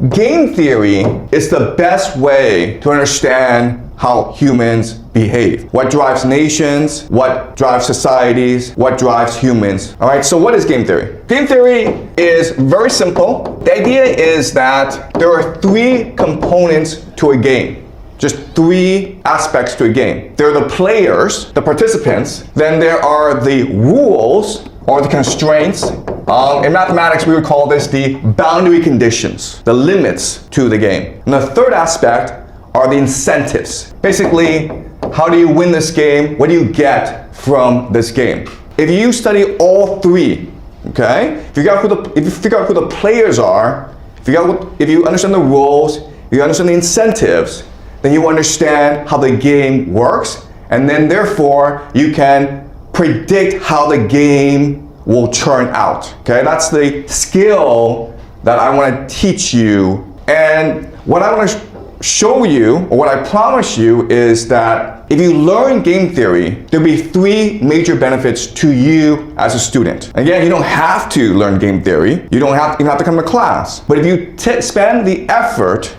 Game theory is the best way to understand how humans behave. What drives nations, what drives societies, what drives humans. All right, so what is game theory? Game theory is very simple. The idea is that there are three components to a game. Just three aspects to a game. There are the players, the participants, then there are the rules or the constraints. In mathematics, we would call this the boundary conditions, the limits to the game. And the third aspect are the incentives. Basically, how do you win this game? What do you get from this game? If you study all three, okay, if you figure out who the players are, if you understand the rules, if you understand the incentives, then you understand how the game works, and then therefore you can predict how the game will turn out. Okay, that's the skill that I want to teach you. And what I want to show you, or what I promise you, is that if you learn game theory, there'll be three major benefits to you as a student. Again, you don't have to learn game theory. You don't have to come to class. But if you spend the effort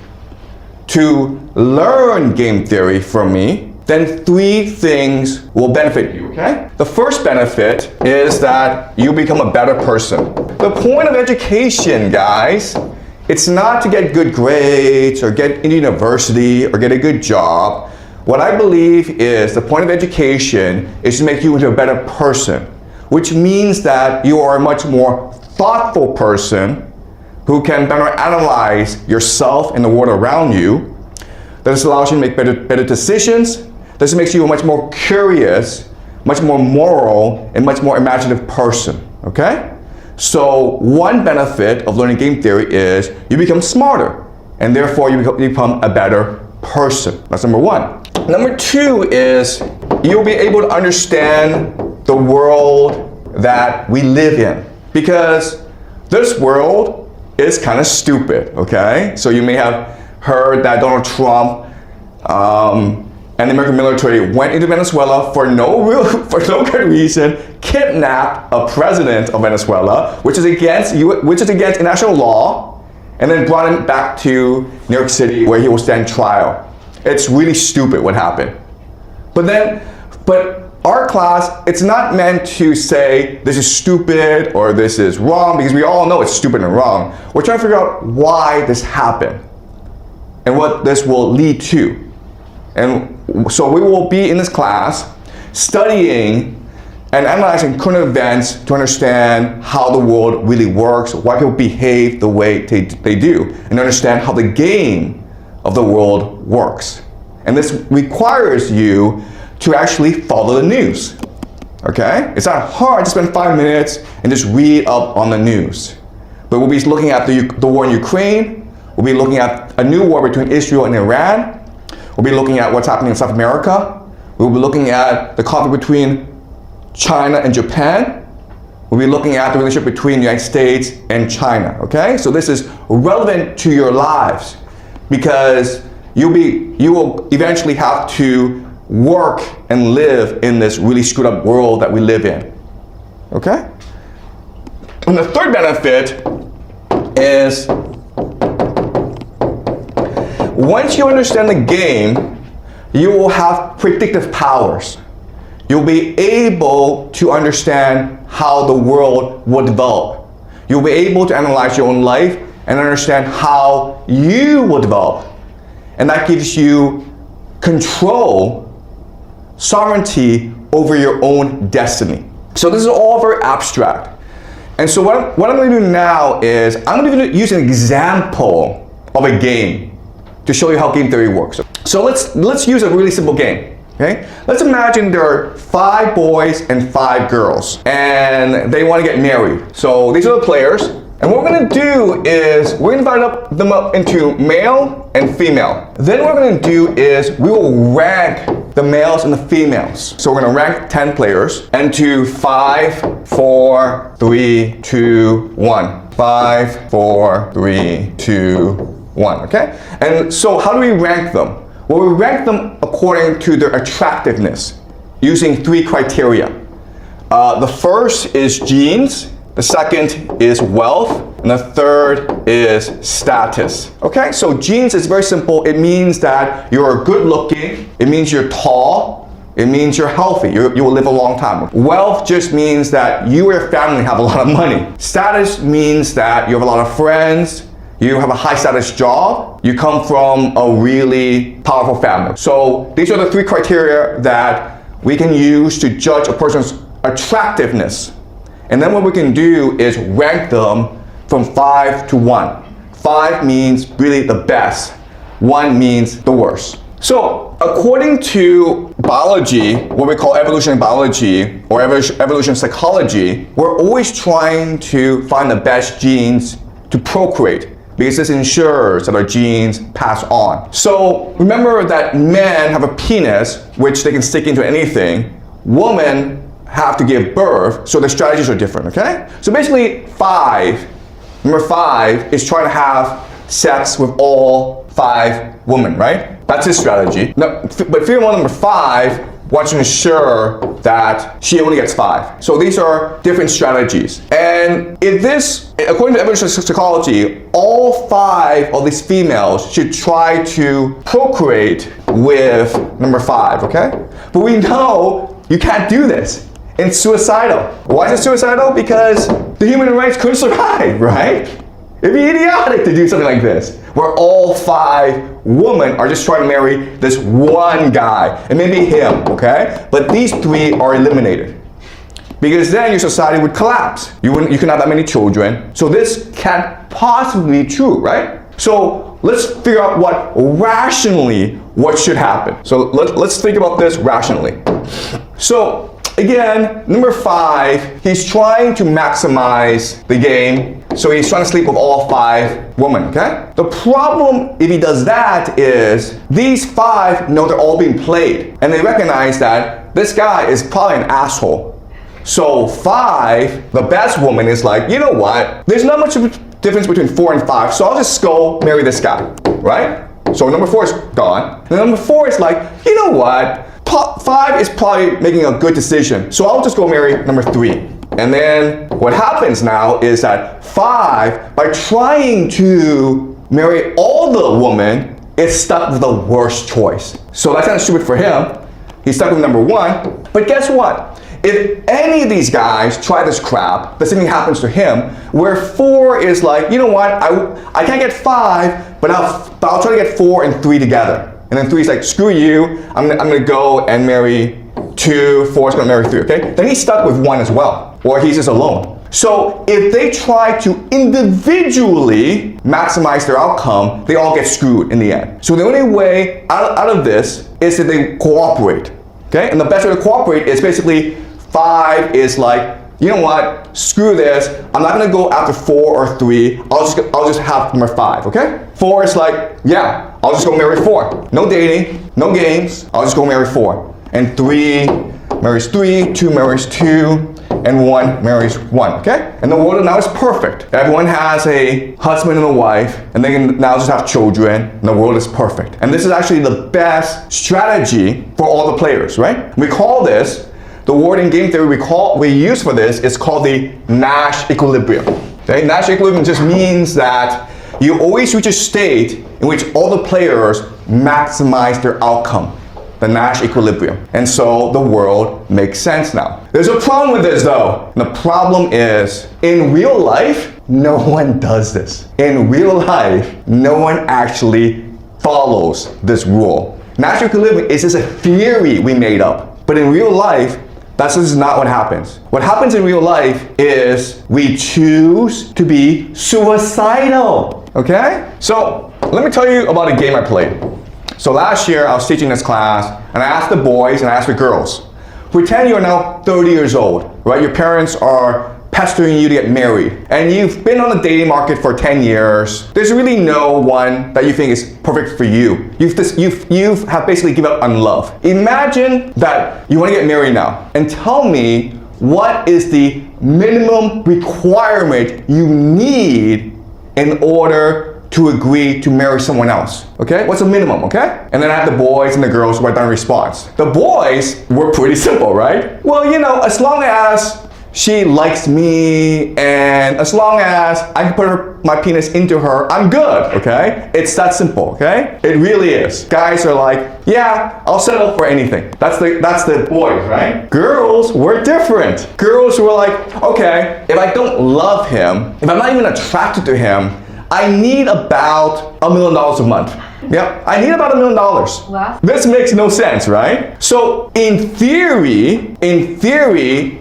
to learn game theory from me, then three things will benefit you, okay? The first benefit is that you become a better person. The point of education, guys, it's not to get good grades or get into university or get a good job. What I believe is the point of education is to make you into a better person, which means that you are a much more thoughtful person who can better analyze yourself and the world around you. This allows you to make better decisions. This makes you a much more curious, much more moral, and much more imaginative person, okay? So one benefit of learning game theory is you become smarter, and therefore you become a better person. That's number one. Number two is you'll be able to understand the world that we live in, because this world is kind of stupid, okay? So you may have heard that Donald Trump and the American military went into Venezuela for no good reason, kidnapped a president of Venezuela, which is against international law, and then brought him back to New York City where he will stand trial. It's really stupid what happened. But our class, it's not meant to say this is stupid or this is wrong, because we all know it's stupid and wrong. We're trying to figure out why this happened and what this will lead to. And so we will be in this class studying and analyzing current events to understand how the world really works, why people behave the way they do, and understand how the game of the world works. And this requires you to actually follow the news, okay? It's not hard to spend 5 minutes and just read up on the news. But we'll be looking at the war in Ukraine. We'll be looking at a new war between Israel and Iran. We'll be looking at what's happening in South America. We'll be looking at the conflict between China and Japan. We'll be looking at the relationship between the United States and China, okay? So this is relevant to your lives, because you will eventually have to work and live in this really screwed up world that we live in, okay? And the third benefit is, once you understand the game, you will have predictive powers. You'll be able to understand how the world will develop. You'll be able to analyze your own life and understand how you will develop. And that gives you control, sovereignty over your own destiny. So this is all very abstract. And so what I'm going to do now is I'm going to use an example of a game to show you how game theory works. So let's use a really simple game, okay? Let's imagine there are 5 boys and 5 girls, and they want to get married. So these are the players, and what we're going to do is we're going to divide them up into male and female. Then what we're going to do is we will rank the males and the females. So we're going to rank 10 players into 5, 4, 3, 2, 1. 5, 4, 3, 2, 1, okay? And so how do we rank them? Well, we rank them according to their attractiveness, using 3 criteria. The first is genes, The second is wealth. And the third is status. Okay, so genes is very simple. It means that you're good looking. It means you're tall. It means you're healthy. You will live a long time. Wealth just means that you and your family have a lot of money. Status means that you have a lot of friends. You have a high status job. You come from a really powerful family. So these are the three criteria that we can use to judge a person's attractiveness. And then what we can do is rank them from 5 to 1. 5 means really the best. 1 means the worst. So according to biology, what we call evolutionary biology or evolution psychology, we're always trying to find the best genes to procreate because this ensures that our genes pass on. So remember that men have a penis which they can stick into anything. Women have to give birth, so the strategies are different, okay? So basically number 5 is trying to have sex with all 5 women, right? That's his strategy. Now, but female number 5 wants to ensure that she only gets 5. So these are different strategies. And according to evolutionary psychology, all 5 of these females should try to procreate with number 5, okay? But we know you can't do this. It's suicidal. Why is it suicidal? Because the human race couldn't survive, right? It'd be idiotic to do something like this, where all 5 women are just trying to marry this one guy, and maybe him, okay? But these 3 are eliminated. Because then your society would collapse. You couldn't have that many children. So this can't possibly be true, right? So let's figure out what should happen. So let's think about this rationally. So again, number 5, he's trying to maximize the game. So he's trying to sleep with all 5 women, okay? The problem if he does that is these 5 know they're all being played. And they recognize that this guy is probably an asshole. So 5, the best woman, is like, you know what? There's not much of a difference between 4 and 5, so I'll just go marry this guy, right? So number 4 is gone. And number 4 is like, you know what? 5 is probably making a good decision, so I'll just go marry number 3. And then what happens now is that 5, by trying to marry all the women, is stuck with the worst choice. So that's kind of stupid for him. He's stuck with number 1. But guess what? If any of these guys try this crap, the same thing happens to him, where 4 is like, you know what? I can't get 5, but I'll try to get 4 and 3 together. And then 3 is like, screw you, I'm gonna go and marry 2, 4 is gonna marry 3, okay? Then he's stuck with 1 as well, or he's just alone. So if they try to individually maximize their outcome, they all get screwed in the end. So the only way out of this is that they cooperate, okay? And the best way to cooperate is basically 5 is like, you know what, screw this, I'm not gonna go after 4 or 3, I'll just have number 5, okay? 4 is like, yeah, I'll just go marry 4. No dating, no games, I'll just go marry 4. And 3 marries 3, 2 marries 2, and 1 marries 1, okay? And the world now is perfect. Everyone has a husband and a wife, and they can now just have children, and the world is perfect. And this is actually the best strategy for all the players, right? We call this, the word in game theory we use for this is called the Nash equilibrium. Okay? Nash equilibrium just means that you always reach a state in which all the players maximize their outcome. The Nash equilibrium. And so the world makes sense now. There's a problem with this though. The problem is, in real life, no one does this. In real life, no one actually follows this rule. Nash equilibrium is just a theory we made up. But in real life, this is not what happens. What happens in real life is we choose to be suicidal, okay? So let me tell you about a game I played. So last year I was teaching this class and I asked the boys and I asked the girls, pretend you're now 30 years old, right? Your parents are pestering you to get married and you've been on the dating market for 10 years. There's really no one that you think is perfect for you. You have basically given up on love. Imagine that you want to get married now and tell me what is the minimum requirement you need in order to agree to marry someone else, okay? What's the minimum, okay? And then I have the boys and the girls write down a response. The boys were pretty simple, right? Well, you know, as long as she likes me, and as long as I can put my penis into her, I'm good, okay? It's that simple, okay? It really is. Guys are like, yeah, I'll settle for anything. That's the boys, right? Girls were different. Girls were like, okay, if I don't love him, if I'm not even attracted to him, I need about $1 million a month. Yeah, I need about $1 million. Wow. This makes no sense, right? So in theory,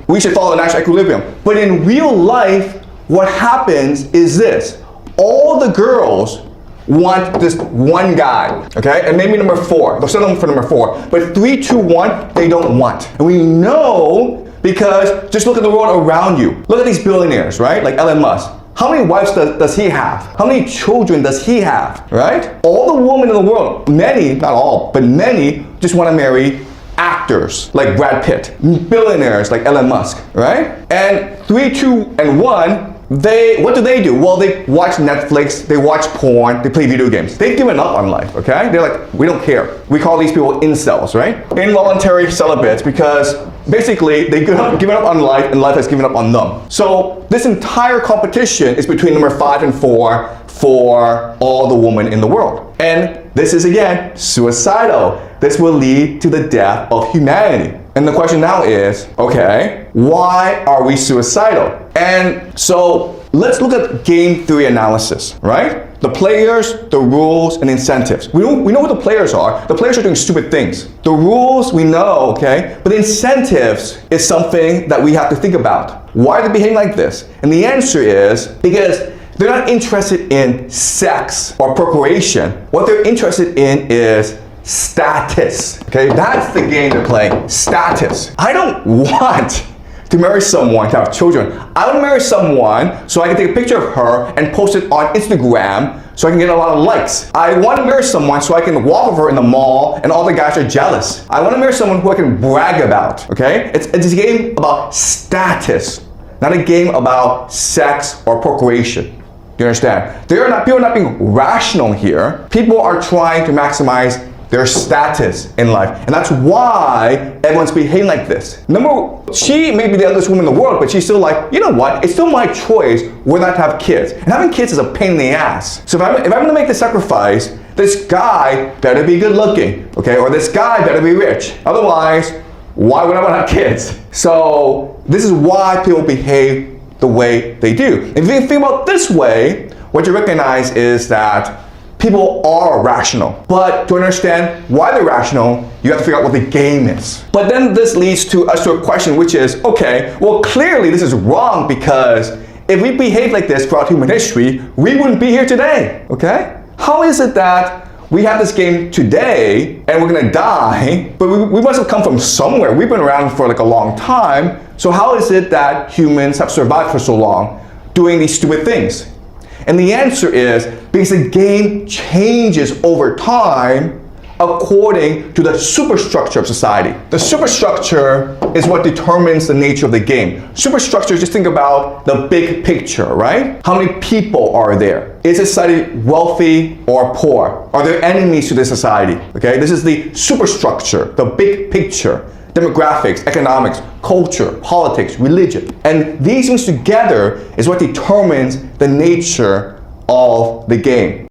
we should follow Nash equilibrium. But in real life, what happens is this. All the girls want this one guy, okay? And maybe number 4. They'll settle for number 4. But 3, 2, 1, they don't want. And we know because just look at the world around you. Look at these billionaires, right? Like Elon Musk. How many wives does he have? How many children does he have, right? All the women in the world, many, not all, but many just want to marry actors like Brad Pitt, billionaires like Elon Musk, right? And 3, 2, and 1, what do? Well, they watch Netflix, they watch porn, they play video games. They've given up on life, okay? They're like, we don't care. We call these people incels, right? Involuntary celibates, because basically they've given up on life and life has given up on them. So this entire competition is between number 5 and 4 for all the women in the world. And this is, again, suicidal. This will lead to the death of humanity. And the question now is, okay, why are we suicidal? And so let's look at game theory analysis, right? The players, the rules, and incentives. We know what the players are. The players are doing stupid things. The rules we know, okay? But the incentives is something that we have to think about. Why are they behaving like this? And the answer is because they're not interested in sex or procreation. What they're interested in is status, okay? That's the game they're playing, status. I don't want to marry someone to have children. I want to marry someone so I can take a picture of her and post it on Instagram so I can get a lot of likes. I want to marry someone so I can walk with her in the mall and all the guys are jealous. I want to marry someone who I can brag about, okay? It's a game about status, not a game about sex or procreation. Do you understand? People are not being rational here. People are trying to maximize their status in life. And that's why everyone's behaving like this. She may be the eldest woman in the world, but she's still like, you know what? It's still my choice whether or not to have kids. And having kids is a pain in the ass. So if I'm gonna make the sacrifice, this guy better be good looking, okay? Or this guy better be rich. Otherwise, why would I want to have kids? So this is why people behave the way they do. If you think about this way, what you recognize is that people are rational. But to understand why they're rational, you have to figure out what the game is. But then this leads to us to a question, which is, okay, well, clearly this is wrong because if we behave like this throughout human history, we wouldn't be here today, okay? How is it that we have this game today and we're gonna die, but we must have come from somewhere. We've been around for like a long time. So how is it that humans have survived for so long doing these stupid things? And the answer is because the game changes over time according to the superstructure of society. The superstructure is what determines the nature of the game. Superstructure, just think about the big picture, right? How many people are there? Is society wealthy or poor? Are there enemies to this society? Okay, this is the superstructure, the big picture. Demographics, economics, culture, politics, religion. And these things together is what determines the nature of the game.